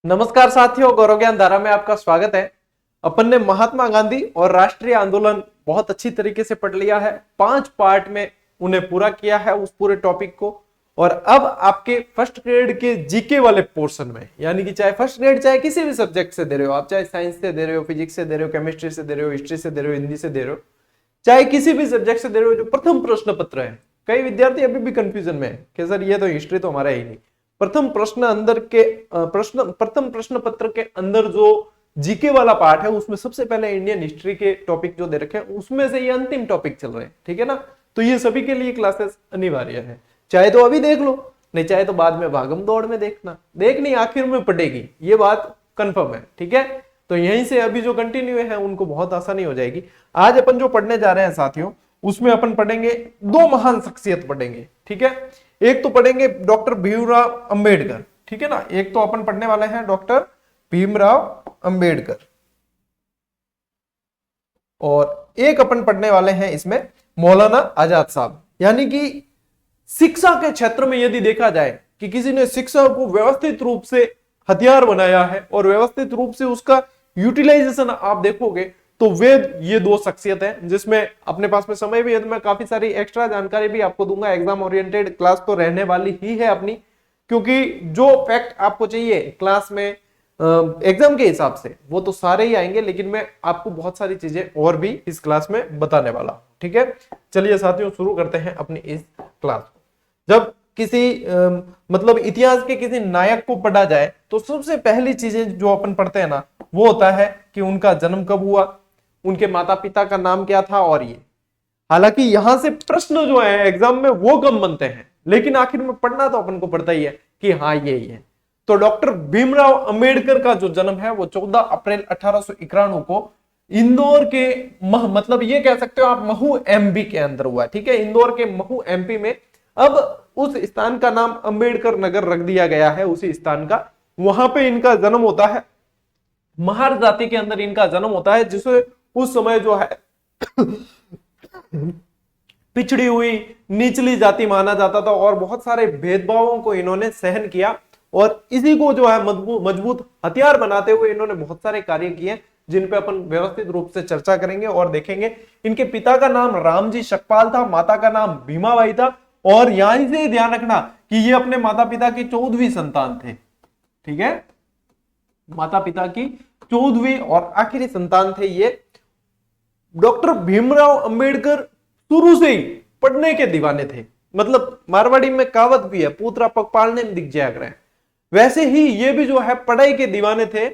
नमस्कार साथियों, गौरव ज्ञान धारा में आपका स्वागत है। अपन ने महात्मा गांधी और राष्ट्रीय आंदोलन बहुत अच्छी तरीके से पढ़ लिया है। 5 पार्ट में उन्हें पूरा किया है उस पूरे टॉपिक को। और अब आपके फर्स्ट ग्रेड के जीके वाले पोर्शन में, यानी कि चाहे फर्स्ट ग्रेड चाहे किसी भी सब्जेक्ट से दे रहे हो आप, चाहे साइंस से दे रहे हो, फिजिक्स से दे रहे हो, केमिस्ट्री से दे रहे हो, हिस्ट्री से दे रहे हो, हिंदी से दे रहे हो, चाहे किसी भी सब्जेक्ट से दे रहे हो, जो प्रथम प्रश्न पत्र है। कई विद्यार्थी अभी भी कंफ्यूजन में है कि सर ये तो हिस्ट्री तो हमारा ही नहीं। प्रथम प्रश्न पत्र के अंदर जो जीके वाला पार्ट है उसमें सबसे पहले इंडियन हिस्ट्री के टॉपिक जो दे रखे हैं उसमें से ये अंतिम टॉपिक चल रहे हैं, ठीक है ना। तो ये सभी के लिए क्लासेस अनिवार्य है, चाहे तो अभी देख लो, नहीं चाहे तो बाद में भागम दौड़ में देखनी आखिर में पड़ेगी, ये बात कंफर्म है, ठीक है। तो यहीं से अभी जो कंटिन्यू है उनको बहुत आसानी हो जाएगी। आज अपन जो पढ़ने जा रहे हैं साथियों, उसमें अपन पढ़ेंगे 2 महान शख्सियत पढ़ेंगे, ठीक है। एक तो पढ़ेंगे डॉक्टर भीमराव अंबेडकर, ठीक है ना। एक तो अपन पढ़ने वाले हैं डॉक्टर भीमराव अंबेडकर, और एक अपन पढ़ने वाले हैं इसमें मौलाना आजाद साहब। यानी कि शिक्षा के क्षेत्र में यदि देखा जाए कि किसी ने शिक्षा को व्यवस्थित रूप से हथियार बनाया है और व्यवस्थित रूप से उसका यूटिलाइजेशन आप देखोगे तो वे ये 2 शख्सियत है, जिसमें अपने पास में समय भी है तो मैं काफी सारी एक्स्ट्रा जानकारी भी आपको दूंगा। एग्जाम ओरिएंटेड क्लास तो रहने वाली ही है अपनी, क्योंकि जो फैक्ट आपको चाहिए क्लास में एग्जाम के हिसाब से वो तो सारे ही आएंगे, लेकिन मैं आपको बहुत सारी चीजें और भी इस क्लास में बताने वाला हूं, ठीक है। चलिए साथियों, शुरू करते हैं अपनी इस क्लास को। जब किसी मतलब इतिहास के किसी नायक को पढ़ा जाए तो सबसे पहली चीजें जो अपन पढ़ते हैं ना, वो होता है कि उनका जन्म कब हुआ, उनके माता पिता का नाम क्या था। और ये हालांकि यहां से प्रश्न जो है एग्जाम में वो कम बनते हैं, लेकिन आखिर में पढ़ना तो अपन को पड़ता ही है कि हाँ यही है। तो डॉक्टर भीमराव अंबेडकर का जो जन्म है वो 14 अप्रैल 1891 को इंदौर के मतलब ये कह सकते हो आप महू एमपी के अंदर हुआ, ठीक है। इंदौर के महू एमपी में अब उस स्थान का नाम अंबेडकर नगर रख दिया गया है, उसी स्थान का। वहां पे इनका जन्म होता है, महार जाति के अंदर इनका जन्म होता है, जिसे उस समय जो है पिछड़ी हुई निचली जाति माना जाता था और बहुत सारे भेदभावों को इन्होंने सहन किया। और इसी को जो है मजबूत हथियार बनाते हुए इन्होंने बहुत सारे कार्य किए, जिन पे अपन व्यवस्थित रूप से चर्चा करेंगे और देखेंगे। इनके पिता का नाम रामजी शकपाल था, माता का नाम भीमाबाई था। और यहां से ध्यान रखना कि ये अपने माता पिता की 14वीं संतान थे, ठीक है। माता पिता की 14वीं और आखिरी संतान थे ये। डॉक्टर भीमराव अंबेडकर शुरू से ही पढ़ने के दीवाने थे, मतलब मारवाड़ी में कहावत भी है, पूतरा पग पालने में दिख जाया करें। वैसे ही ये भी जो है पढ़ाई के दीवाने थे।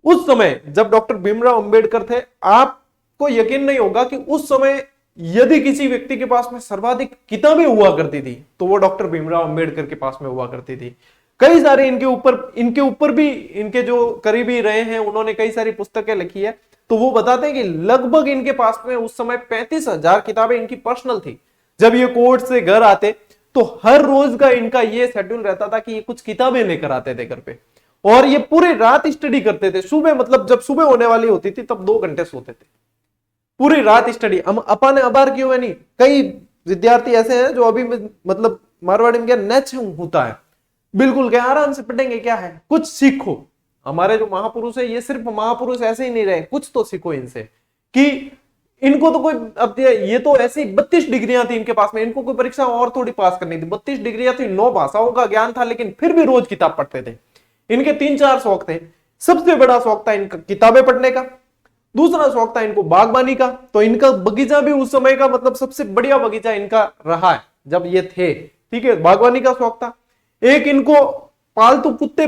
उस समय जब डॉक्टर भीमराव अंबेडकर थे, आपको यकीन नहीं होगा कि उस समय यदि किसी व्यक्ति के पास में सर्वाधिक किताबें हुआ करती थी तो वो डॉक्टर भीमराव अंबेडकर के पास में हुआ करती थी। कई सारे इनके ऊपर भी इनके जो करीबी रहे हैं उन्होंने कई सारी पुस्तकें लिखी है। तो वो बताते हैं कि लगभग इनके पास में उस समय 35,000 किताबें इनकी पर्सनल थी। जब ये कोर्ट से घर आते तो हर रोज का इनका ये शेड्यूल रहता था कि ये कुछ किताबें लेकर आते थे घर पे, और ये पूरी रात स्टडी करते थे। सुबह मतलब जब सुबह होने वाली होती थी तब 2 घंटे सोते थे, पूरी रात स्टडी। हम अपन अबार क्यों है नहीं, कई विद्यार्थी ऐसे हैं जो अभी मतलब मारवाड़ी में क्या नेच होता है, बिल्कुल क्या आराम से पढ़ेंगे, क्या है कुछ सीखो। हमारे जो महापुरुष है ये सिर्फ महापुरुष ऐसे ही नहीं रहे, कुछ तो सीखो इनसे। कि इनको तो कोई अब ये तो ऐसी 32 डिग्रियां थी इनके पास में, इनको कोई परीक्षा और थोड़ी पास करनी थी। 32 डिग्रियां थी, 9 भाषाओं का ज्ञान था, लेकिन फिर भी रोज किताब पढ़ते थे। इनके 3-4 शौक थे। सबसे बड़ा शौक था इनका किताबें पढ़ने का, दूसरा शौक था इनको बागबानी का। तो इनका बगीचा भी उस समय का मतलब सबसे बढ़िया बगीचा इनका रहा है जब ये थे, ठीक है। बागवानी का शौक था। एक इनको पालतू कुत्ते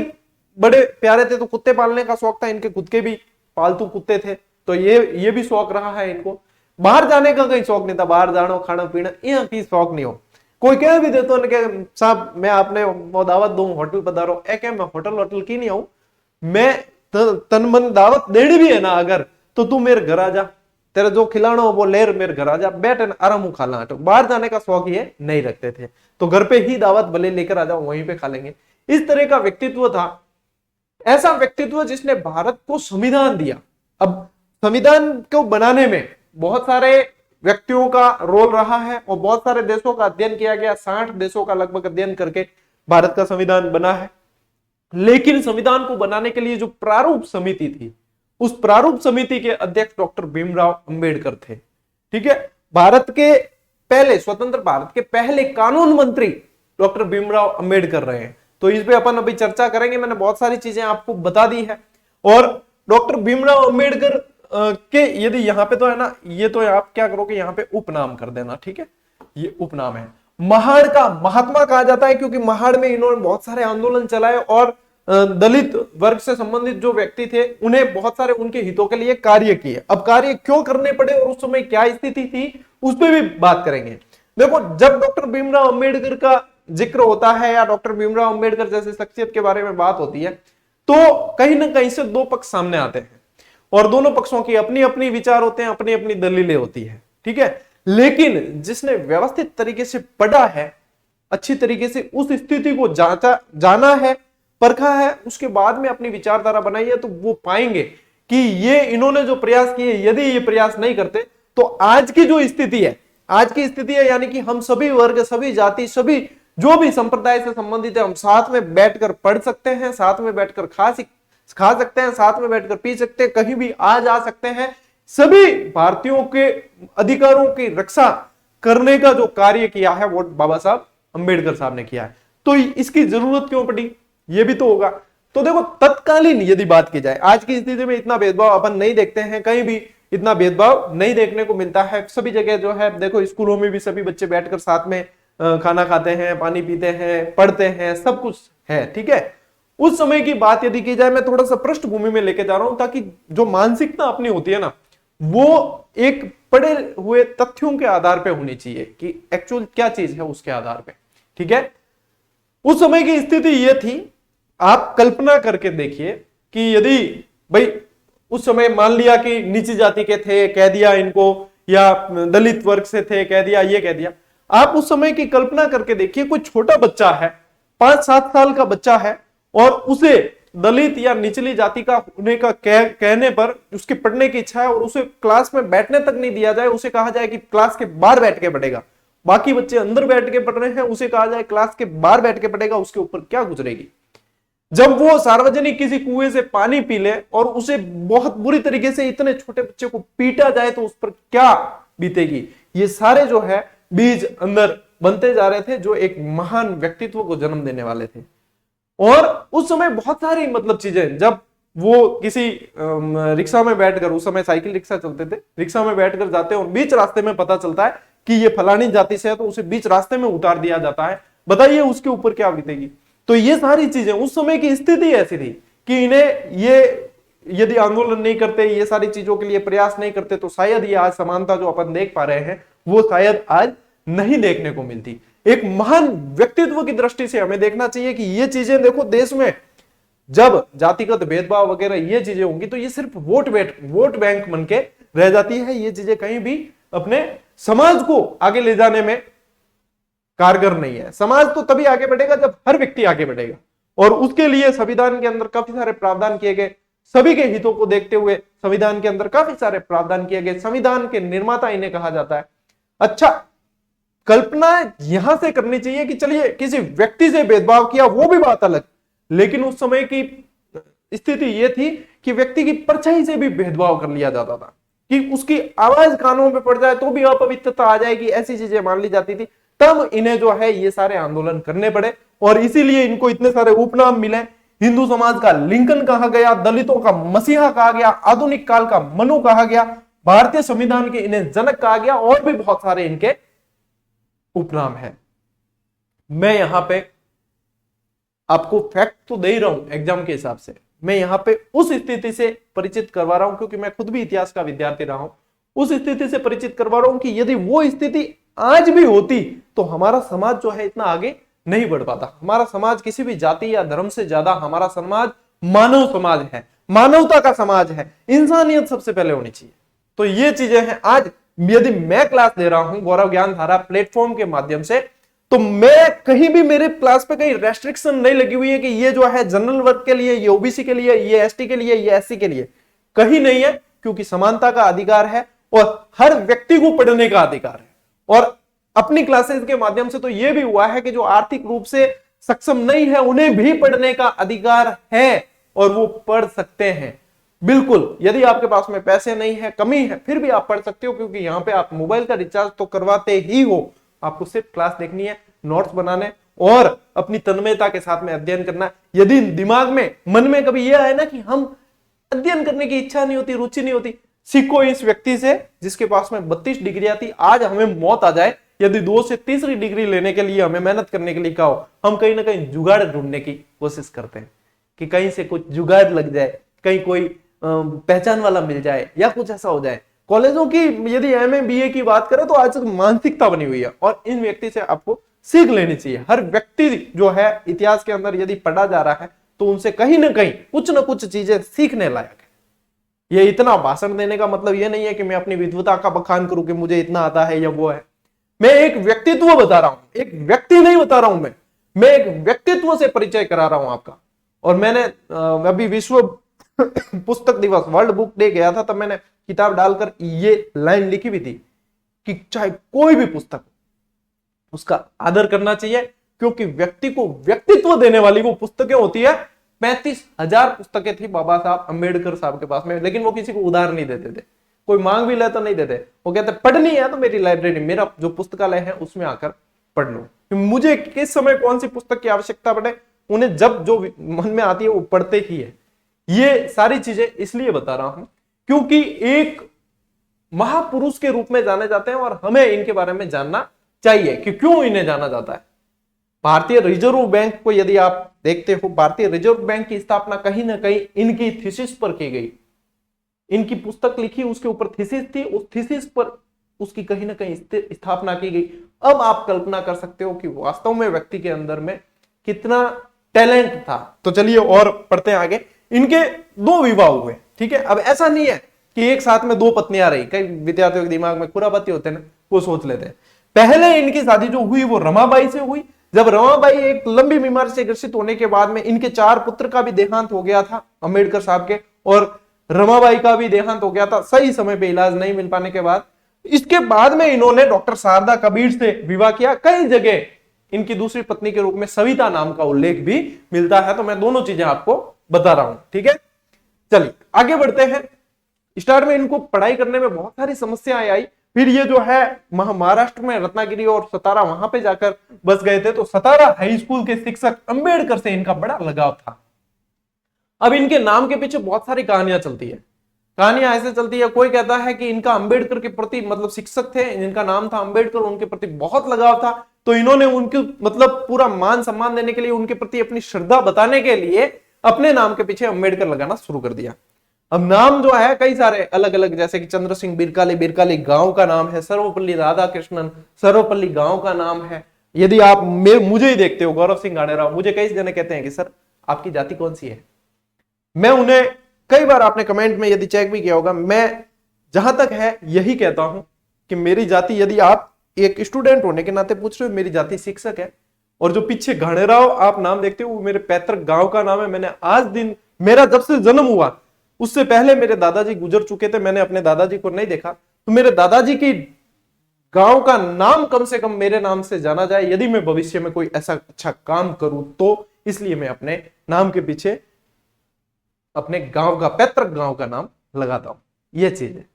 बड़े प्यारे थे तो कुत्ते पालने का शौक था, इनके खुद के भी पालतू कुत्ते थे, तो ये भी शौक रहा है इनको। बाहर जाने का कहीं शौक नहीं था, बाहर जाना खाना पीना यहाँ की शौक नहीं हो। कोई कह भी देते हो साहब मैं आपने दावत दूं, होटल पधारो, मैं होटल की नहीं आऊं, मैं तन मन दावत देनी भी है ना अगर, तो तू मेरे घर आ जा, तेरा जो खिलाना हो वो लेर मेरे घर आ जा, बैठ आराम खा ला। तो बाहर जाने का शौक ये नहीं रखते थे, तो घर पे ही दावत भले लेकर आ जाओ, वहीं पे खा लेंगे। इस तरह का व्यक्तित्व था, ऐसा व्यक्तित्व जिसने भारत को संविधान दिया। अब संविधान को बनाने में बहुत सारे व्यक्तियों का रोल रहा है और बहुत सारे देशों का अध्ययन किया गया। 60 देशों का लगभग अध्ययन करके भारत का संविधान बना है। लेकिन संविधान को बनाने के लिए जो प्रारूप समिति थी, उस प्रारूप समिति के अध्यक्ष डॉक्टर भीमराव अंबेडकर थे। ठीक है, भारत के पहले, स्वतंत्र भारत के पहले कानून मंत्री डॉक्टर भीमराव अंबेडकर रहे हैं। तो इस पे अपन अभी चर्चा करेंगे। मैंने बहुत सारी चीजें आपको बता दी है। और डॉक्टर भीमराव अंबेडकर के यदि यहाँ पे तो है ना, ये तो आप क्या करोगे, यहाँ पे उपनाम कर देना। ठीक है, ये उपनाम है। महाड़ का महात्मा कहा जाता है क्योंकि महाड़ में इन्होंने बहुत सारे आंदोलन चलाए और दलित वर्ग से संबंधित जो व्यक्ति थे उन्हें बहुत सारे उनके हितों के लिए कार्य किए। अब कार्य क्यों करने पड़े और उस समय क्या स्थिति थी, उस पर भी बात करेंगे। देखो, जब डॉक्टर भीमराव अंबेडकर का जिक्र होता है या डॉक्टर भीमराव अंबेडकर जैसे शख्सियत के बारे में बात होती है, तो कहीं ना कहीं से दो पक्ष सामने आते हैं और दोनों पक्षों की अपनी अपनी विचार होते हैं, अपनी अपनी दलीलें होती है। ठीक है, लेकिन जिसने व्यवस्थित तरीके से पढ़ा है, अच्छी तरीके से उस स्थिति को जाना है, परखा है, उसके बाद में अपनी विचारधारा बनाई है, तो वो पाएंगे कि ये इन्होंने जो प्रयास किए, यदि ये प्रयास नहीं करते तो आज की जो स्थिति है, आज की स्थिति है यानी कि हम सभी वर्ग, सभी जाति, सभी जो भी संप्रदाय से संबंधित है, हम साथ में बैठकर पढ़ सकते हैं, साथ में बैठकर खा सकते हैं, साथ में बैठकर पी सकते हैं, कहीं भी आ जा सकते हैं। सभी भारतीयों के अधिकारों की रक्षा करने का जो कार्य किया है वो बाबा साहब अंबेडकर साहब ने किया है। तो इसकी जरूरत क्यों पड़ी, ये भी तो होगा। तो देखो, तत्कालीन यदि बात की जाए, आज की स्थिति में इतना भेदभाव अपन नहीं देखते हैं, कहीं भी इतना भेदभाव नहीं देखने को मिलता है। सभी जगह जो है, देखो स्कूलों में भी सभी बच्चे बैठकर साथ में खाना खाते हैं, पानी पीते हैं, पढ़ते हैं, सब कुछ है। ठीक है, उस समय की बात यदि की जाए, मैं थोड़ा सा पृष्ठभूमि में लेके जा रहा हूं ताकि जो मानसिकता अपनी होती है ना, वो एक पढ़े हुए तथ्यों के आधार पे होनी चाहिए कि एक्चुअल क्या चीज है, उसके आधार पे। ठीक है, उस समय की स्थिति ये थी, आप कल्पना करके देखिए कि यदि भाई उस समय मान लिया कि नीची जाति के थे, कह दिया इनको, या दलित वर्ग से थे, कह दिया, ये कह दिया। आप उस समय की कल्पना करके देखिए, कोई छोटा बच्चा है, 5-7 साल का बच्चा है, और उसे दलित या निचली जाति का होने का कहने पर उसके पढ़ने की इच्छा है और उसे क्लास में बैठने तक नहीं दिया जाए, उसे कहा जाए कि क्लास के बाहर बैठ के पढ़ेगा, बाकी बच्चे अंदर बैठ के पढ़ रहे हैं, उसे कहा जाए क्लास के बाहर बैठ के पढ़ेगा, उसके ऊपर क्या गुजरेगी। जब वो सार्वजनिक किसी कुएं से पानी पी ले और उसे बहुत बुरी तरीके से इतने छोटे बच्चे को पीटा जाए तो उस पर क्या बीतेगी। ये सारे जो है बीज अंदर बनते जा रहे थे, जो एक महान व्यक्तित्व को जन्म देने वाले थे। और उस समय बहुत सारी मतलब चीजें, जब वो किसी रिक्शा में बैठकर, उस समय साइकिल रिक्शा चलते थे, रिक्शा में बैठकर जाते हैं और बीच रास्ते में पता चलता है कि ये फलानी जाति से है, तो उसे बीच रास्ते में उतार दिया जाता है, बताइए उसके ऊपर क्या बीतेगी। तो ये सारी चीजें, उस समय की स्थिति ऐसी थी कि इन्हें ये यदि आंदोलन नहीं करते, ये सारी चीजों के लिए प्रयास नहीं करते, तो शायद ये आज समानता जो अपन देख पा रहे हैं वो शायद आज नहीं देखने को मिलती। एक महान व्यक्तित्व की दृष्टि से हमें देखना चाहिए कि ये चीजें, देखो देश में जब जातिगत भेदभाव वगैरह ये चीजें होंगी तो ये सिर्फ वोट बैंक बन के रह जाती है। ये चीजें कहीं भी अपने समाज को आगे ले जाने में कारगर नहीं है। समाज तो तभी आगे बढ़ेगा जब हर व्यक्ति आगे बढ़ेगा, और उसके लिए संविधान के अंदर काफी सारे प्रावधान किए गए। सभी के हितों को देखते हुए संविधान के अंदर काफी सारे प्रावधान किए गए। संविधान के निर्माता इन्हें कहा जाता है। अच्छा, कल्पना यहां से करनी चाहिए कि चलिए किसी व्यक्ति से भेदभाव किया, वो भी बात अलग, लेकिन उस समय की स्थिति यह थी कि व्यक्ति की परछाई से भी भेदभाव कर लिया जाता था, कि उसकी आवाज कानों में पड़ जाए तो भी अपवित्रता आ जाएगी, ऐसी चीजें मान ली जाती थी। तब इन्हें जो है ये सारे आंदोलन करने पड़े, और इसीलिए इनको इतने सारे उपनाम मिले। हिंदू समाज का लिंकन कहा गया, दलितों का मसीहा कहा गया, आधुनिक काल का मनु कहा गया, भारतीय संविधान के इन्हें जनक कहा गया, और भी बहुत सारे इनके उपनाम है। मैं यहां पे आपको फैक्ट तो दे ही रहा हूं एग्जाम के हिसाब से, मैं यहां पे उस स्थिति से परिचित करवा रहा हूं क्योंकि मैं खुद भी इतिहास का विद्यार्थी रहा हूं। उस स्थिति से परिचित करवा रहा हूं कि यदि वो स्थिति आज भी होती तो हमारा समाज जो है इतना आगे नहीं बढ़ पाता। हमारा समाज किसी भी जाति या धर्म से ज्यादा हमारा समाज मानव समाज है, मानवता का समाज है, इंसानियत सबसे पहले होनी चाहिए। तो ये चीजें हैं। आज यदि मैं क्लास दे रहा हूं गौरव ज्ञान धारा प्लेटफॉर्म के माध्यम से, तो मैं कहीं भी मेरे क्लास पे कहीं रेस्ट्रिक्शन नहीं लगी हुई है कि ये जो है जनरल वर्ग के लिए, ये ओबीसी के लिए, ये एसटी के लिए, ये एससी के लिए, कहीं नहीं है, क्योंकि समानता का अधिकार है और हर व्यक्ति को पढ़ने का अधिकार है। और अपनी क्लासेस के माध्यम से तो यह भी हुआ है कि जो आर्थिक रूप से सक्षम नहीं है उन्हें भी पढ़ने का अधिकार है और वो पढ़ सकते हैं। बिल्कुल, यदि आपके पास में पैसे नहीं है, कमी है, फिर भी आप पढ़ सकते हो, क्योंकि यहाँ पे आप मोबाइल का रिचार्ज तो करवाते ही हो, आपको सिर्फ क्लास देखनी है, नोट्स बनाने और अपनी तन्मयता के साथ में अध्ययन करना। यदि दिमाग में, मन में कभी यह आए ना कि हम अध्ययन करने की इच्छा नहीं होती, रुचि नहीं होती, सीखो इस व्यक्ति से जिसके पास में 32 डिग्रियां थी, आज हमें मौत आ जाए, यदि 2 से तीसरी डिग्री लेने के लिए हमें मेहनत करने के लिए कहा हो, हम कहीं ना कहीं जुगाड़ ढूंढने की कोशिश करते हैं कि कहीं से कुछ जुगाड़ लग जाए, कहीं कोई पहचान वाला मिल जाए या कुछ ऐसा हो जाए। कॉलेजों की यदि एमए बीए की बात करें तो आज मानसिकता बनी हुई है और इन व्यक्ति से आपको सीख लेनी चाहिए। हर व्यक्ति जो है इतिहास के अंदर यदि पढ़ा जा रहा है तो उनसे कहीं ना कहीं कुछ ना कुछ चीजें सीखने लायक है। ये इतना भाषण देने का मतलब ये नहीं है कि मैं अपनी विद्वता का बखान करूं कि मुझे इतना आता है या वो है। मैं एक व्यक्तित्व बता रहा हूं, एक व्यक्ति नहीं बता रहा हूं, मैं एक व्यक्तित्व से परिचय करा रहा हूं आपका। और मैंने अभी विश्व पुस्तक दिवस, वर्ल्ड बुक डे गया था, तब मैंने किताब डालकर ये लाइन लिखी भी थी कि चाहे कोई भी पुस्तक उसका आदर करना चाहिए, क्योंकि व्यक्ति को व्यक्तित्व देने वाली वो पुस्तकें होती है। 35,000 पुस्तकें थी बाबा साहब अम्बेडकर साहब के पास में, लेकिन वो किसी को उधार नहीं देते थे, कोई मांग भी ले तो नहीं देते। वो कहते पढ़नी है तो मेरी लाइब्रेरी, मेरा जो पुस्तकालय है उसमें आकर पढ़ लो। मुझे किस समय कौन सी पुस्तक की आवश्यकता पड़े, उन्हें जब जो मन में आती है वो पढ़ते ही है। ये सारी चीजें इसलिए बता रहा हूं क्योंकि एक महापुरुष के रूप में जाने जाते हैं और हमें इनके बारे में जानना चाहिए कि क्यों इन्हें जाना जाता है। भारतीय रिजर्व बैंक को यदि आप देखते हो, भारतीय रिजर्व बैंक की स्थापना कहीं ना कहीं इनकी थीसिस पर की गई। इनकी पुस्तक लिखी, उसके ऊपर थीसिस थी, उस थीसिस पर उसकी कहीं ना कहीं स्थापना की गई। अब आप कल्पना कर सकते हो कि वास्तव में व्यक्ति के अंदर में कितना टैलेंट था। तो चलिए और पढ़ते हैं आगे। इनके 2 विवाह हुए, ठीक है। अब ऐसा नहीं है कि एक साथ में 2 पत्नियां रही, कई विद्यार्थियों के दिमाग में खुरापती होते हैं ना, वो सोच लेते हैं। पहले इनकी शादी जो हुई वो रमाबाई से हुई। जब रमाबाई एक लंबी बीमारी से ग्रसित होने के बाद में इनके 4 पुत्र का भी देहांत हो गया था अंबेडकर साहब के, और रमाबाई का भी देहांत हो गया था सही समय पे इलाज नहीं मिल पाने के बाद। इसके बाद में इन्होंने डॉक्टर शारदा कबीर से विवाह किया। कई जगह इनकी दूसरी पत्नी के रूप में सविता नाम का उल्लेख भी मिलता है। तो मैं दोनों चीजें आपको बता रहा हूं, ठीक है। चलिए आगे बढ़ते हैं। स्टार्ट में इनको पढ़ाई करने में बहुत सारी समस्याएं आई। फिर ये जो है महाराष्ट्र में रत्नागिरी और सतारा, वहां पे जाकर बस गए थे। तो सतारा हाई स्कूल के शिक्षक अंबेडकर से इनका बड़ा लगाव था। अब इनके नाम के पीछे बहुत सारी कहानियां चलती है। कहानियां ऐसे चलती है, कोई कहता है कि इनका अंबेडकर के प्रति, मतलब शिक्षक थे जिनका नाम था अंबेडकर, उनके प्रति बहुत लगाव था, तो इन्होंने उनके मतलब पूरा मान सम्मान देने के लिए, उनके प्रति अपनी श्रद्धा बताने के लिए अपने नाम के पीछे अंबेडकर लगाना शुरू कर दिया। अब नाम जो है कई सारे अलग अलग, जैसे कि चंद्र सिंह बिरकाले, बिरकाले गांव का नाम है, सर्वपल्ली राधाकृष्णन, सर्वपल्ली गांव का नाम है। यदि आप मुझे ही देखते हो, गौरव सिंह गाड़ेराव, मुझे कई जने कहते हैं कि सर आपकी जाति कौन सी है। मैं उन्हें कई बार, आपने कमेंट में यदि चेक भी किया होगा, मैं जहां तक है यही कहता हूं कि मेरी जाति, यदि आप एक स्टूडेंट होने के नाते पूछ रहे हो, मेरी जाति शिक्षक है। और जो पीछे घाणेराव आप नाम देखते हो वो मेरे पैतृक गांव का नाम है। मैंने आज दिन, मेरा जब से जन्म हुआ उससे पहले मेरे दादाजी गुजर चुके थे, मैंने अपने दादाजी को नहीं देखा, तो मेरे दादाजी की गांव का नाम कम से कम मेरे नाम से जाना जाए, यदि मैं भविष्य में कोई ऐसा अच्छा काम करूं तो। इसलिए मैं अपने नाम के पीछे अपने गांव का, पैतृक गांव का नाम लगाता हूं। यह चीज है।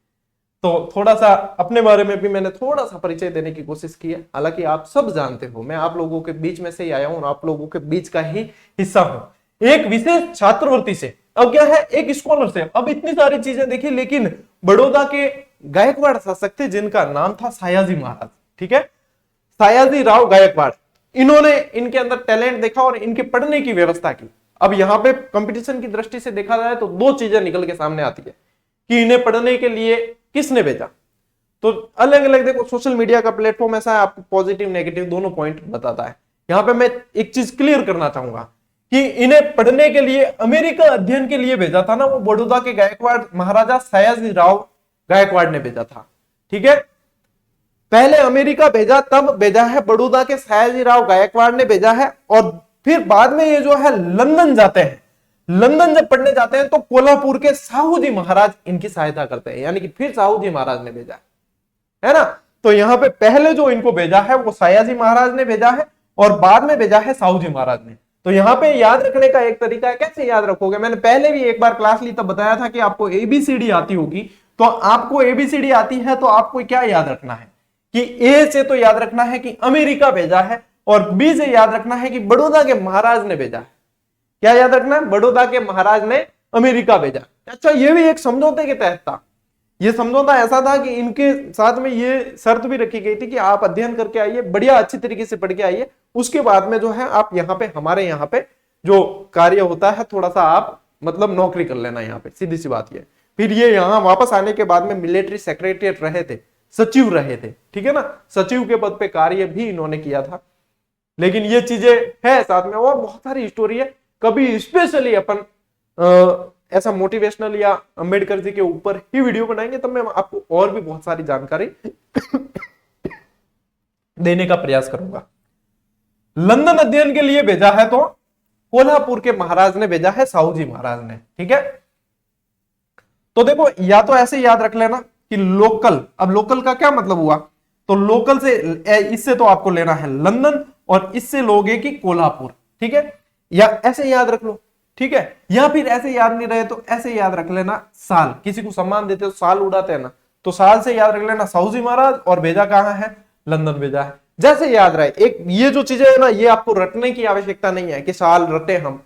तो थोड़ा सा अपने बारे में भी मैंने थोड़ा सा परिचय देने की कोशिश की है। हालांकि आप सब जानते हो मैं आप लोगों के बीच में से ही आया हूं और आप लोगों के बीच का ही हिस्सा हूं, एक विशेष छात्रवृत्ति से। अब क्या है, एक स्कॉलर से। अब इतनी सारी चीजें देखी, लेकिन बड़ौदा के गायकवाड़ शासक थे जिनका नाम था सयाजी महाराज, ठीक है, सयाजी राव गायकवाड़। इन्होंने इनके अंदर टैलेंट देखा और इनके पढ़ने की व्यवस्था की। अब यहां पे कंपटीशन की दृष्टि से देखा जाए तो 2 चीजें निकल के सामने आती है कि इन्हें पढ़ने के लिए किसने भेजा। तो अलग अलग, देखो सोशल मीडिया का प्लेटफॉर्म ऐसा है, आपको पॉजिटिव नेगेटिव दोनों पॉइंट बताता है। यहां पे मैं एक चीज क्लियर करना चाहूंगा कि इन्हें पढ़ने के लिए अमेरिका अध्ययन के लिए भेजा था ना, वो बड़ौदा के गायकवाड़ महाराजा सयाजी राव गायकवाड़ ने भेजा था, ठीक है। पहले अमेरिका भेजा, तब भेजा है बड़ौदा के सयाजी राव गायकवाड़ ने भेजा है। और फिर बाद में ये जो है लंदन जाते हैं। लंदन जब पढ़ने जाते हैं तो कोल्हापुर के साहू जी महाराज इनकी सहायता करते हैं, यानी कि फिर साहू जी महाराज ने भेजा है ना। तो यहां पे पहले जो इनको भेजा है वो सयाजी महाराज ने भेजा है, और बाद में भेजा है साहू जी महाराज ने। तो यहाँ पे याद रखने का एक तरीका है, कैसे याद रखोगे, मैंने पहले भी एक बार क्लास ली तब बताया था कि आपको एबीसीडी आती होगी, तो आपको एबीसीडी आती है तो आपको क्या याद रखना है कि ए से तो याद रखना है कि अमेरिका भेजा है, और बी से याद रखना है कि बड़ौदा के महाराज ने भेजा है। क्या याद रखना है? बड़ौदा के महाराज ने अमेरिका भेजा। अच्छा, ये भी एक समझौते के तहत था। ये समझौता ऐसा था कि इनके साथ में ये शर्त भी रखी गई थी कि आप अध्ययन करके आइए, बढ़िया अच्छी तरीके से पढ़ के आइए, उसके बाद में जो है आप यहाँ पे हमारे यहाँ पे जो कार्य होता है थोड़ा सा आप मतलब नौकरी कर लेना यहाँ पे, सीधी सी बात ये। फिर ये यहाँ वापस आने के बाद में मिलिट्री सेक्रेटरी रहे थे, सचिव रहे थे, ठीक है ना, सचिव के पद पे कार्य भी इन्होंने किया था। लेकिन ये चीजें है साथ में, और बहुत सारी स्टोरी है, कभी स्पेशली अपन ऐसा मोटिवेशनल या अंबेडकर जी के ऊपर ही वीडियो बनाएंगे, तब मैं आपको और भी बहुत सारी जानकारी देने का प्रयास करूंगा। लंदन अध्ययन के लिए भेजा है तो कोल्हापुर के महाराज ने भेजा है, साहू जी महाराज ने, ठीक है। तो देखो, या तो ऐसे याद रख लेना कि लोकल, अब लोकल का क्या मतलब हुआ, तो लोकल से इससे तो आपको लेना है लंदन, और इससे लोगे कि कोल्हापुर, ठीक है, या ऐसे याद रख लो, ठीक है। या फिर ऐसे याद नहीं रहे तो ऐसे याद रख लेना साल, किसी को सम्मान देते हो साल उड़ाते हैं ना, तो साल से याद रख लेना साहू जी महाराज, और भेजा कहां है, लंदन भेजा है, जैसे याद रहे। एक ये जो चीजें है ना, ये आपको रटने की आवश्यकता नहीं है कि साल रटे हम,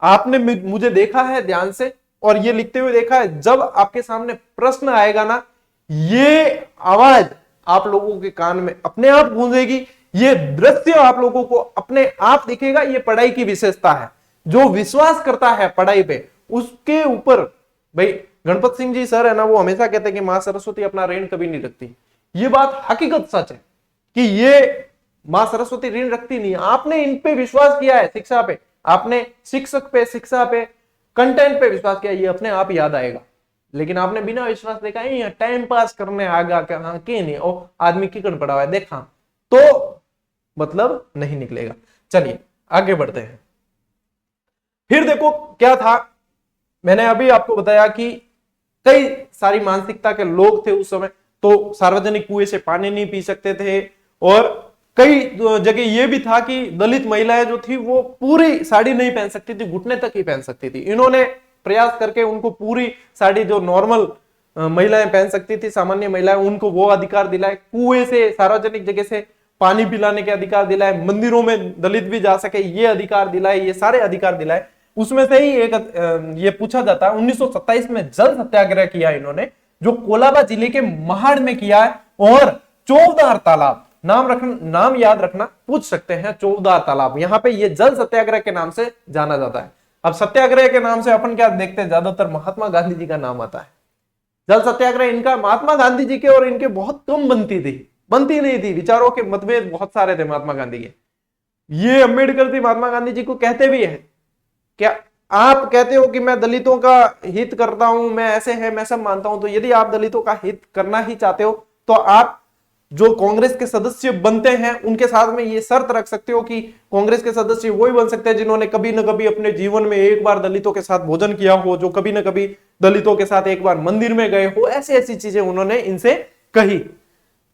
आपने मुझे देखा है ध्यान से और ये लिखते हुए देखा है, जब आपके सामने प्रश्न आएगा ना, ये आवाज आप लोगों के कान में अपने आप गूंजेगी, ये दृश्य आप लोगों को अपने आप दिखेगा। ये पढ़ाई की विशेषता है, जो विश्वास करता है पढ़ाई पे उसके ऊपर, भाई गणपत सिंह जी सर है ना, वो हमेशा कहते हैं कि मां सरस्वती अपना ऋण कभी नहीं रखती। ये बात हकीकत सच है कि ये मां सरस्वती ऋण रखती नहीं। आपने इन पे विश्वास किया है, शिक्षा पे, आपने शिक्षक पे, शिक्षा पे, कंटेंट पे विश्वास किया, ये अपने आप याद आएगा। लेकिन आपने बिना विश्वास देखा है टाइम पास करने आगा कहां के नहीं, ओ आदमी किकन पड़ा हुआ है देखा, तो मतलब नहीं निकलेगा। चलिए आगे बढ़ते हैं। फिर देखो क्या था, मैंने अभी आपको बताया कि कई सारी मानसिकता के लोग थे उस समय, तो सार्वजनिक कुएं से पानी नहीं पी सकते थे, और कई जगह यह भी था कि दलित महिलाएं जो थी वो पूरी साड़ी नहीं पहन सकती थी, घुटने तक ही पहन सकती थी। इन्होंने प्रयास करके उनको पूरी साड़ी, जो नॉर्मल महिलाएं पहन सकती थी, सामान्य महिलाएं, उनको वो अधिकार दिलाए, कुएं से सार्वजनिक जगह से पानी पिलाने के अधिकार दिलाए, मंदिरों में दलित भी जा सके ये अधिकार दिलाए, ये सारे अधिकार दिलाए। उसमें से ही एक ये पूछा जाता है, 1927 में जल सत्याग्रह किया इन्होंने, जो कोलाबा जिले के महाड़ में किया है, और चौबदार तालाब, नाम याद रखना, पूछ सकते हैं, चौबदार तालाब, यहाँ पे ये जल सत्याग्रह के नाम से जाना जाता है। अब सत्याग्रह के नाम से अपन क्या देखते हैं, ज्यादातर महात्मा गांधी जी का नाम आता है। जल सत्याग्रह इनका, महात्मा गांधी जी के और इनके बहुत कम बनती नहीं थी, विचारों के मतभेद बहुत सारे थे महात्मा गांधी के। ये अम्बेडकर जी महात्मा गांधी जी को कहते भी है, क्या आप कहते हो कि मैं दलितों का हित करता हूं, मैं ऐसे है, मैं सब मानता हूं, तो यदि आप दलितों का हित करना ही चाहते हो तो आप जो कांग्रेस के सदस्य बनते हैं उनके साथ में ये शर्त रख सकते हो कि कांग्रेस के सदस्य वही बन सकते हैं जिन्होंने कभी ना कभी अपने जीवन में एक बार दलितों के साथ भोजन किया हो, जो कभी ना कभी दलितों के साथ एक बार मंदिर में गए हो, ऐसी ऐसी चीजें उन्होंने इनसे कही।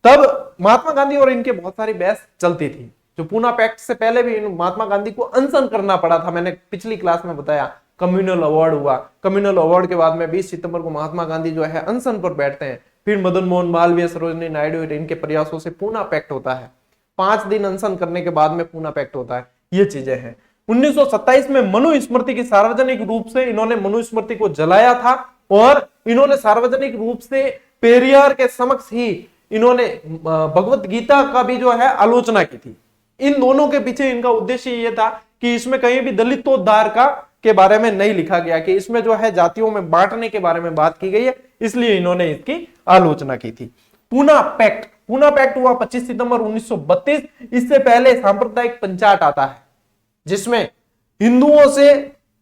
तब महात्मा गांधी और इनके बहुत सारी बहस चलती थी। जो पूना पैक्ट से पहले भी महात्मा गांधी को अनशन करना पड़ा था, मैंने पिछली क्लास में बताया, कम्युनल अवार्ड हुआ, कम्युनल अवार्ड के बाद में 20 सितंबर को महात्मा गांधी जो है अनशन पर बैठते हैं। फिर मदन मोहन मालवीय, सरोजिनी नायडू, इनके प्रयासों से पूना पैक्ट होता है। 5 दिन अनशन करने के बाद में पूना पैक्ट होता है। ये चीजें हैं। 1927 में मनुस्मृति की सार्वजनिक रूप से इन्होंने मनुस्मृति को जलाया था, और इन्होंने सार्वजनिक रूप से पेरियार के समक्ष ही इन्होंने भगवत गीता का भी जो है आलोचना की थी। इन दोनों के पीछे इनका उद्देश्य यह था कि इसमें कहीं भी दलितोद्धार का के बारे में नहीं लिखा गया, कि इसमें जो है जातियों में बांटने के बारे में बात की गई है, इसलिए इन्होंने इसकी आलोचना की थी। पूना पैक्ट हुआ 25 सितंबर 1932। इससे पहले सांप्रदायिक पंचायत आता है, जिसमें हिंदुओं से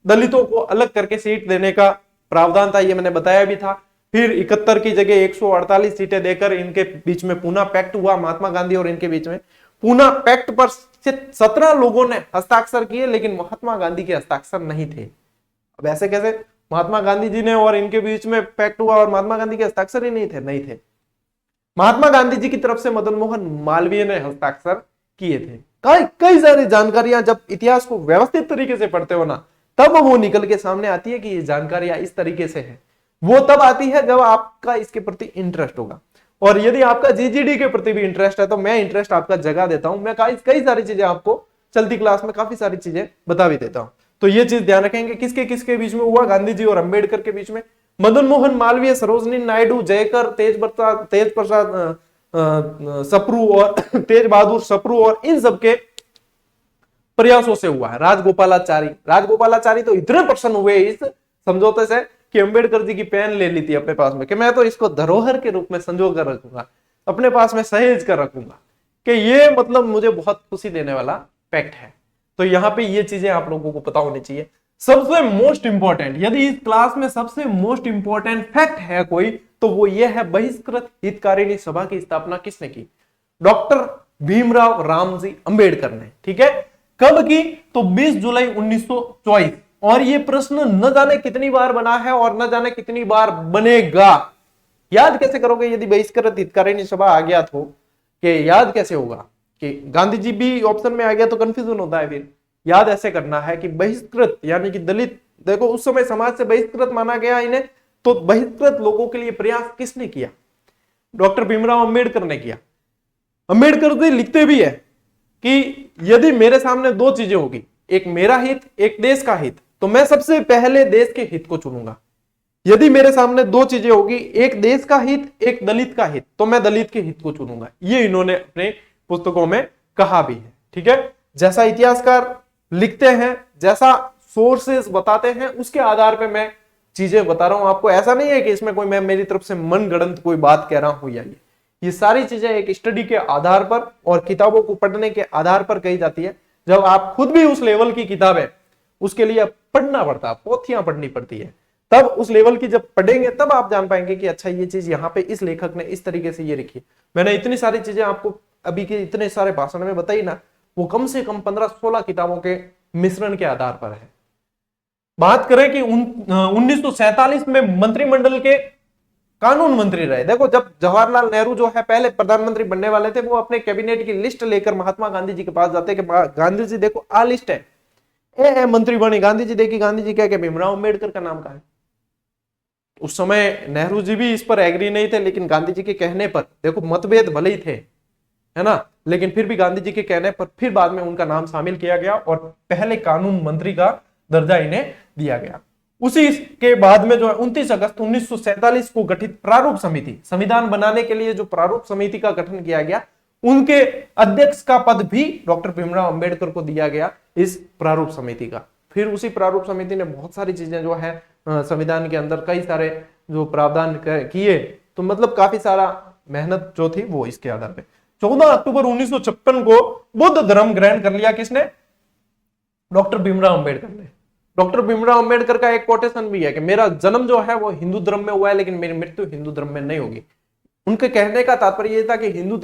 दलितों को अलग करके सीट देने का प्रावधान था, ये मैंने बताया भी था। फिर 71 की जगह 148 सीटें देकर इनके बीच में पूना पैक्ट हुआ, महात्मा गांधी और इनके बीच में। पूना पैक्ट पर 17 लोगों ने हस्ताक्षर किए, लेकिन महात्मा गांधी के हस्ताक्षर नहीं थे। अब ऐसे कैसे, महात्मा गांधी जी ने और इनके बीच में पैक्ट हुआ और महात्मा गांधी के हस्ताक्षर ही नहीं थे। महात्मा गांधी जी की तरफ से मदन मोहन मालवीय ने हस्ताक्षर किए थे। कई कई सारी जानकारियां जब इतिहास को व्यवस्थित तरीके से पढ़ते हो ना, तब वो निकल के सामने आती है कि ये जानकारियां इस तरीके से है। वो तब आती है जब आपका इसके प्रति इंटरेस्ट होगा। और यदि आपका जीजीडी के प्रति भी इंटरेस्ट है तो मैं इंटरेस्ट आपका जगा देता हूं, मैं कई सारी चीजें आपको चलती क्लास में काफी सारी चीजें बता भी देता हूं। तो ये चीज ध्यान रखेंगे, किसके किसके बीच में हुआ, गांधी जी और अंबेडकर के बीच में, मदन मोहन मालवीय, सरोजनी नायडू, जयकर, तेज प्रसाद सप्रू और तेज बहादुर सप्रू और इन सबके प्रयासों से हुआ है। राजगोपालाचारी तो इतने प्रसन्न हुए इस समझौते से कि अंबेडकर जी की पेन ले ली थी अपने पास में कि मैं तो इसको धरोहर के रूप में संजो कर रखूंगा, अपने पास में सहेज कर रखूंगा, कि ये मतलब मुझे बहुत खुशी देने वाला फैक्ट है। तो यहां पे ये चीजें आप लोगों को पता होनी चाहिए। सबसे मोस्ट इंपॉर्टेंट, यदि इस क्लास में सबसे मोस्ट इंपॉर्टेंट फैक्ट है कोई, तो वो ये है बहिष्कृत हितकारिणी सभा की स्थापना किसने की? डॉक्टर भीमराव रामजी अंबेडकर ने। ठीक है, कब की? तो 20 जुलाई 1924। और ये प्रश्न न जाने कितनी बार बना है और न जाने कितनी बार बनेगा। याद कैसे करोगे यदि बहिष्कृत हितकारिणी सभा आ गया तो? कि याद कैसे होगा कि गांधी जी भी ऑप्शन में आ गया तो कंफ्यूजन होता है। फिर याद ऐसे करना है कि बहिष्कृत यानी कि दलित, देखो उस समय समाज से बहिष्कृत माना गया इन्हें, तो बहिष्कृत लोगों के लिए प्रयास किसने किया? डॉक्टर भीमराव अंबेडकर ने किया। अंबेडकर जी लिखते भी है कि यदि मेरे सामने दो चीजें होगी, एक मेरा हित, एक देश का हित, तो मैं सबसे पहले देश के हित को चुनूंगा। यदि मेरे सामने दो चीजें होगी, एक देश का हित, एक दलित का हित, तो मैं दलित के हित को चुनूंगा। ये इन्होंने अपने पुस्तकों में कहा भी है। ठीक है, जैसा इतिहासकार लिखते हैं, जैसा सोर्सेस बताते हैं, उसके आधार पे मैं चीजें बता रहा हूं आपको। ऐसा नहीं है कि इसमें कोई मैं मेरी तरफ से मनगढ़ंत कोई बात कह रहा हूं या ये सारी चीजें एक स्टडी के आधार पर और किताबों को पढ़ने के आधार पर कही जाती है। जब आप खुद भी उस लेवल की किताब है, उसके लिए पढ़ना पड़ता है, पोथियां पढ़नी पड़ती है, तब उस लेवल की जब पढ़ेंगे तब आप जान पाएंगे कि अच्छा ये चीज यहाँ पे इस लेखक ने इस तरीके से ये लिखी। मैंने इतनी सारी चीजें आपको अभी के इतने सारे भाषण में बताई ना, वो कम से कम 15-16 किताबों के मिश्रण के आधार पर है। बात करें कि 1947 में मंत्रिमंडल के कानून मंत्री रहे। देखो जब जवाहरलाल नेहरू जो है पहले प्रधानमंत्री बनने वाले थे, वो अपने कैबिनेट की लिस्ट लेकर महात्मा गांधी जी के पास जाते कि गांधी जी देखो आ लिस्ट है, ए मंत्री बने। गांधी जी देखी, गांधी जी कह के भीमराव अंबेडकर का नाम कहा है। उस समय नेहरू जी भी इस पर एग्री नहीं थे, लेकिन गांधी जी के कहने पर, देखो मतभेद भले ही थे, है ना, लेकिन फिर भी गांधी जी के कहने पर फिर बाद में उनका नाम शामिल किया गया और पहले कानून मंत्री का दर्जा इन्हें दिया गया। उसी के बाद में जो है 29 अगस्त 1947 को गठित प्रारूप समिति, संविधान बनाने के लिए जो प्रारूप समिति का गठन किया गया, उनके अध्यक्ष का पद भी डॉक्टर भीमराव अंबेडकर को दिया गया इस प्रारूप समिति का। फिर उसी प्रारूप समिति ने बहुत सारी चीजें जो है संविधान के अंदर कई सारे जो प्रावधान किए, तो मतलब काफी सारा मेहनत जो थी वो इसके आधार पे। 14 अक्टूबर 1956 को बुद्ध धर्म ग्रहण कर लिया किसने? डॉक्टर भीमराव अंबेडकर ने। डॉक्टर भीमराव अंबेडकर का एक कोटेशन भी है कि मेरा जन्म जो है वो हिंदू धर्म में हुआ है, लेकिन मेरी मृत्यु हिंदू धर्म में नहीं होगी। उनके कहने का तात्पर्य यह था कि हिंदू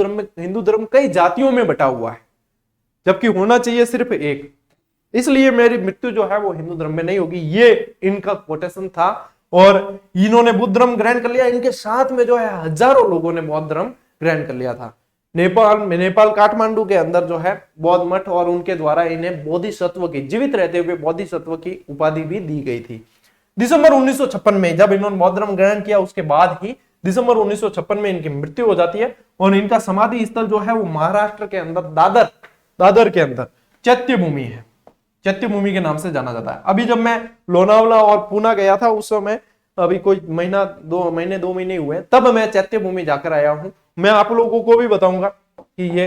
धर्म कई जातियों में बटा हुआ है, जबकि होना चाहिए सिर्फ एक, इसलिए मेरी मृत्यु जो है वो हिंदू धर्म में नहीं होगी। ये इनका कोटेशन था और इन्होंने बुद्ध धर्म ग्रहण कर लिया। इनके साथ में जो है हजारों लोगों ने बौद्ध धर्म ग्रहण कर लिया था। नेपाल काठमांडू के अंदर जो है बौद्ध मठ और उनके द्वारा इन्हें बोधिसत्व की, जीवित रहते हुए बोधिसत्व की उपाधि भी दी गई थी। दिसंबर 1956 में जब इन्होंने बौद्ध धर्म ग्रहण किया, उसके बाद ही दिसंबर 1956 में इनकी मृत्यु हो जाती है और इनका समाधि स्थल जो है वो महाराष्ट्र के अंदर दादर के अंदर चैत्यभूमि है, चैत्यभूमि के नाम से जाना जाता है। अभी जब मैं लोनावला और पूना गया था उस समय, अभी कोई दो महीने हुए, तब मैं चैत्यभूमि जाकर आया हूं। मैं आप लोगों को भी बताऊंगा कि ये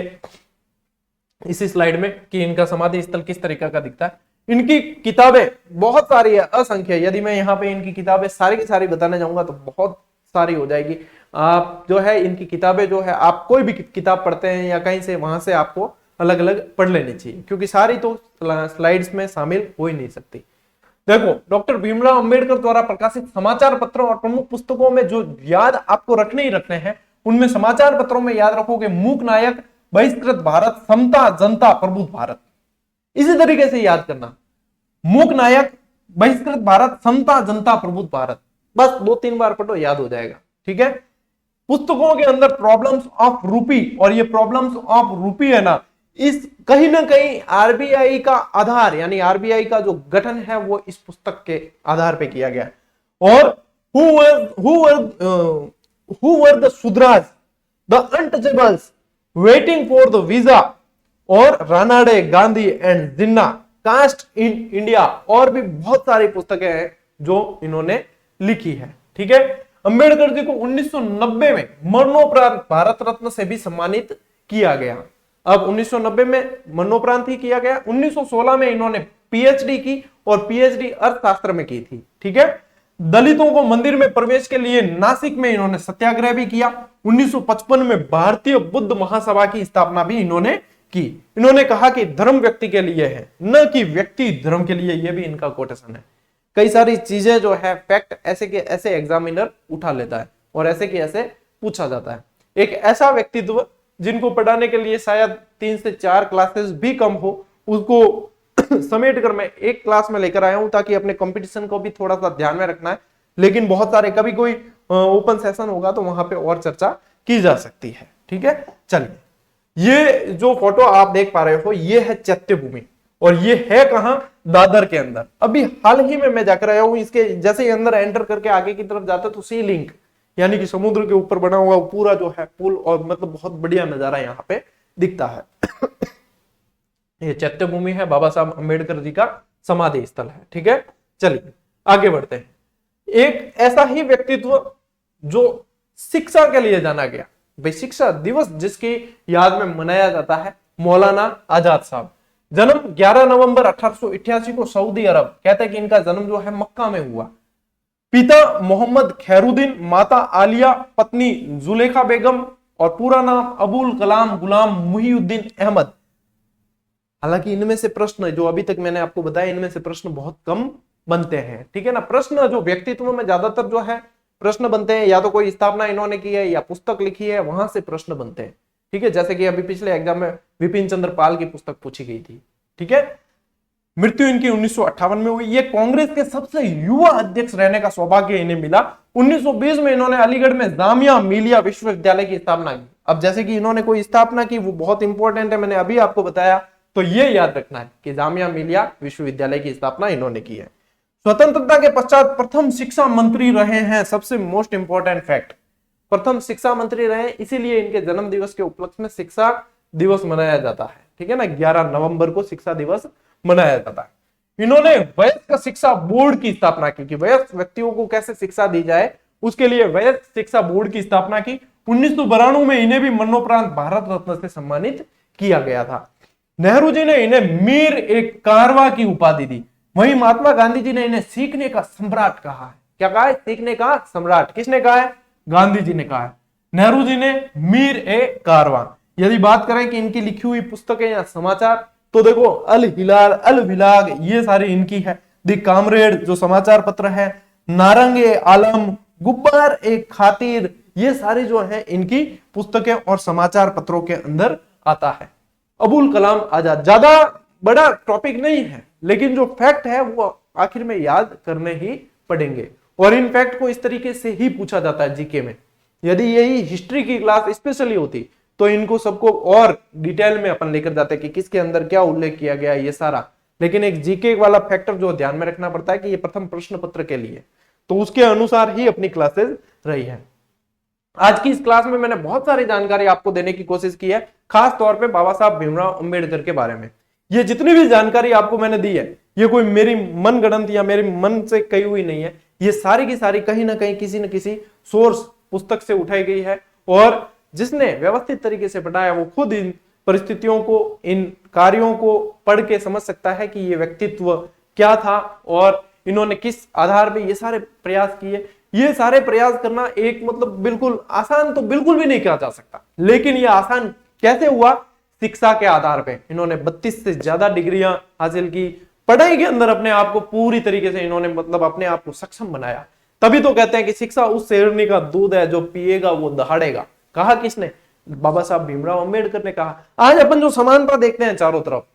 इसी स्लाइड में कि इनका समाधि स्थल किस तरीके का दिखता है। इनकी किताबें बहुत सारी है, असंख्य। यदि मैं यहाँ पे इनकी किताबें सारी की सारी बताने जाऊंगा तो बहुत सारी हो जाएगी। आप जो है इनकी किताबें जो है, आप कोई भी किताब पढ़ते हैं या कहीं से, वहां से आपको अलग अलग पढ़ लेनी चाहिए, क्योंकि सारी तो स्लाइड्स में शामिल हो ही नहीं सकती। देखो डॉक्टर भीमराव अंबेडकर द्वारा प्रकाशित समाचार पत्रों और प्रमुख पुस्तकों में जो याद आपको रखने ही रखने हैं, उनमें समाचार पत्रों में याद रखोगे मूक नायक, बहिष्कृत भारत, समता, जनता, प्रबुद्ध भारत। इसी तरीके से याद करना, मूक नायक, बहिष्कृत भारत, समता, जनता, प्रबुद्ध भारत। बस 2-3 बार पढ़ो, याद हो जाएगा। ठीक है, पुस्तकों के अंदर प्रॉब्लम्स ऑफ रूपी, और ये प्रॉब्लम्स ऑफ रूपी है ना, इस कहीं ना कहीं आरबीआई का आधार यानी आरबीआई का जो गठन है वो इस पुस्तक के आधार पे किया गया। और who were the Sudras, the untouchables, waiting for the visa, और Ranade, Gandhi and Jinnah, caste in India, और भी बहुत सारी पुस्तकें हैं जो इन्होंने लिखी है। ठीक है, अंबेडकर जी को 1990 में मरणोपरांत भारत रत्न से भी सम्मानित किया गया। अब 1990 में मरणोपरांत ही किया गया। 1916 में इन्होंने पीएचडी की और पीएचडी अर्थशास्त्र में की थी। ठीक है, दलितों को मंदिर में प्रवेश के लिए नासिक में इन्होंने सत्याग्रह भी किया। 1955 में भारतीय बुद्ध महासभा की स्थापना भी इन्होंने की। इन्होंने कहा कि धर्म व्यक्ति के लिए है, न कि व्यक्ति धर्म के लिए। यह भी इनका कोटेशन है। कई सारी चीजें जो है फैक्ट ऐसे के ऐसे एग्जामिनर उठा लेता है और ऐसे के ऐसे पूछा जाता है। एक ऐसा व्यक्तित्व जिनको पढ़ाने के लिए शायद 3 से 4 क्लासेस भी कम हो, उसको समेट कर मैं एक क्लास में लेकर आया हूं ताकि अपने कंपटीशन को भी थोड़ा सा ध्यान में रखना है। लेकिन बहुत सारे कभी कोई ओपन सेशन होगा तो वहां पे और चर्चा की जा सकती है। ठीक है, चलिए, ये जो फोटो आप देख पा रहे हो ये है चैत्यभूमि, और ये है कहां, दादर के अंदर। अभी हाल ही में मैं जाकर आया हूं। इसके जैसे ही अंदर एंटर करके आगे की तरफ जाते तो सी लिंक यानी कि समुद्र के ऊपर बना हुआ पूरा जो है पुल, और मतलब बहुत बढ़िया नजारा यहाँ पे दिखता है। ये चैत्यभूमि है, बाबा साहब अंबेडकर जी का समाधि स्थल है। ठीक है, चलिए आगे बढ़ते हैं। एक ऐसा ही व्यक्तित्व जो शिक्षा के लिए जाना गया, भाई शिक्षा दिवस जिसकी याद में मनाया जाता है, मौलाना आजाद साहब। जन्म 11 नवंबर 1888 को सऊदी अरब, कहते हैं कि इनका जन्म जो है मक्का में हुआ। पिता मोहम्मद खैरुद्दीन, माता आलिया, पत्नी जुलेखा बेगम, और पूरा नाम अबुल कलाम गुलाम मुहीउद्दीन अहमद। हालांकि इनमें से प्रश्न जो अभी तक मैंने आपको बताया, इनमें से प्रश्न बहुत कम बनते हैं। ठीक है ना, प्रश्न जो व्यक्तित्व में ज्यादातर जो है प्रश्न बनते हैं, या तो कोई स्थापना इन्होंने की है या पुस्तक लिखी है, वहां से प्रश्न बनते हैं। ठीक है, जैसे कि अभी पिछले एग्जाम में विपिन चंद्र पाल की पुस्तक पूछी गई थी। ठीक है, मृत्यु इनकी 1958 में हुई। ये कांग्रेस के सबसे युवा अध्यक्ष रहने का सौभाग्य इन्हें मिला। 1920 में इन्होंने अलीगढ़ में जामिया मिलिया विश्वविद्यालय की स्थापना की। अब जैसे कि इन्होंने कोई स्थापना की वो बहुत इंपॉर्टेंट है, मैंने अभी आपको बताया, तो ये याद रखना है कि जामिया मिलिया विश्वविद्यालय की स्थापना इन्होंने की है। स्वतंत्रता के पश्चात प्रथम शिक्षा मंत्री रहे हैं, सबसे मोस्ट इंपॉर्टेंट फैक्ट, प्रथम शिक्षा मंत्री रहे, इसीलिए इनके जन्म दिवस के उपलक्ष्य में शिक्षा दिवस मनाया जाता है। ठीक है ना, 11 नवंबर को शिक्षा दिवस मनाया जाता है। इन्होंने वयस्क शिक्षा बोर्ड की स्थापना की कि वयस्क व्यक्तियों को कैसे शिक्षा दी जाए, उसके लिए वयस्क शिक्षा बोर्ड की स्थापना की। 1992 में इन्हें भी मरणोपरांत भारत रत्न से सम्मानित किया गया था। नेहरू जी ने इन्हें मीर एक कारवा की उपाधि दी। वहीं महात्मा गांधी जी ने इन्हें सीखने का सम्राट कहा है। क्या कहा है? सीखने का सम्राट। किसने कहा है? गांधी जी ने कहा है। नेहरू जी ने मीर ए कारवा। यदि बात करें कि इनकी लिखी हुई पुस्तकें या समाचार, तो देखो अल हिलाल, अल विलाग, ये सारी इनकी है। द कामरेड जो समाचार पत्र है, नारंग ए आलम, गुब्बार ए खातिर, ये सारी जो है इनकी पुस्तकें और समाचार पत्रों के अंदर आता है। अबुल कलाम आजाद, ज्यादा बड़ा टॉपिक नहीं है, लेकिन जो फैक्ट है वो आखिर में याद करने ही पड़ेंगे। और इन फैक्ट को इस तरीके से ही पूछा जाता है जीके में। यदि यही हिस्ट्री की क्लास स्पेशली होती तो इनको सबको और डिटेल में अपन लेकर जाते कि किसके अंदर क्या उल्लेख किया गया है, ये सारा। लेकिन एक जीके वाला फैक्टर जो ध्यान में रखना पड़ता है कि ये प्रथम प्रश्न पत्र के लिए, तो उसके अनुसार ही अपनी क्लासेस रही है। आज की इस क्लास में मैंने बहुत सारी जानकारी आपको देने की कोशिश की है, खास तौर पे बाबा साहब भीमराव अंबेडकर के बारे में। ये जितनी भी जानकारी आपको मैंने दी है, ये कोई मेरी मन गढ़ंत या मेरे मन से कही हुई नहीं है। ये सारी की सारी कहीं ना कहीं किसी न किसी सोर्स पुस्तक से उठाई गई है, और जिसने व्यवस्थित तरीके से पढ़ाया वो खुद इन परिस्थितियों को, इन कार्यों को पढ़ के समझ सकता है कि ये व्यक्तित्व क्या था और इन्होंने किस आधार पे ये सारे प्रयास किए। ये सारे प्रयास करना एक मतलब बिल्कुल आसान तो बिल्कुल भी नहीं किया जा सकता, लेकिन ये आसान कैसे हुआ? शिक्षा के आधार पे। इन्होंने 32 से ज्यादा डिग्रियां हासिल की, पढ़ाई के अंदर अपने आप को पूरी तरीके से इन्होंने मतलब अपने आप को सक्षम बनाया। तभी तो कहते हैं कि शिक्षा उस शेरनी का दूध है जो पिएगा वो दहाड़ेगा। कहा किसने? बाबा साहब भीमराव अंबेडकर ने कहा। आज अपन जो समानता देखते हैं चारों तरफ,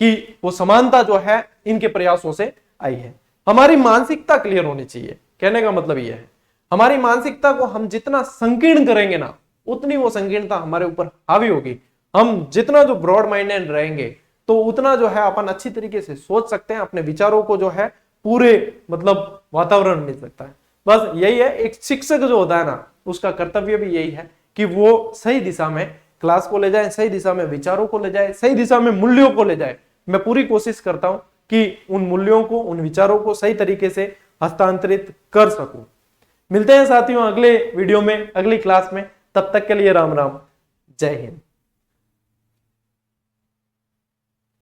कि वो समानता जो है इनके प्रयासों से आई है। हमारी मानसिकता क्लियर होनी चाहिए, कहने का मतलब यह है हमारी मानसिकता को हम जितना संकीर्ण करेंगे ना, उतनी वो संकीर्णता हमारे ऊपर हावी होगी। हम जितना जो ब्रॉड माइंडेड रहेंगे तो उतना जो है अपन अच्छी तरीके से सोच सकते हैं, अपने विचारों को जो है पूरे मतलब वातावरण मिल सकता है। बस यही है, एक शिक्षक जो होता है ना, उसका कर्तव्य भी यही है कि वो सही दिशा में क्लास को ले जाए, सही दिशा में विचारों को ले जाए, सही दिशा में मूल्यों को ले जाए। मैं पूरी कोशिश करता हूं कि उन मूल्यों को, उन विचारों को सही तरीके से हस्तांतरित कर सकूं। मिलते हैं साथियों अगले वीडियो में, अगली क्लास में। तब तक के लिए राम राम, जय हिंद।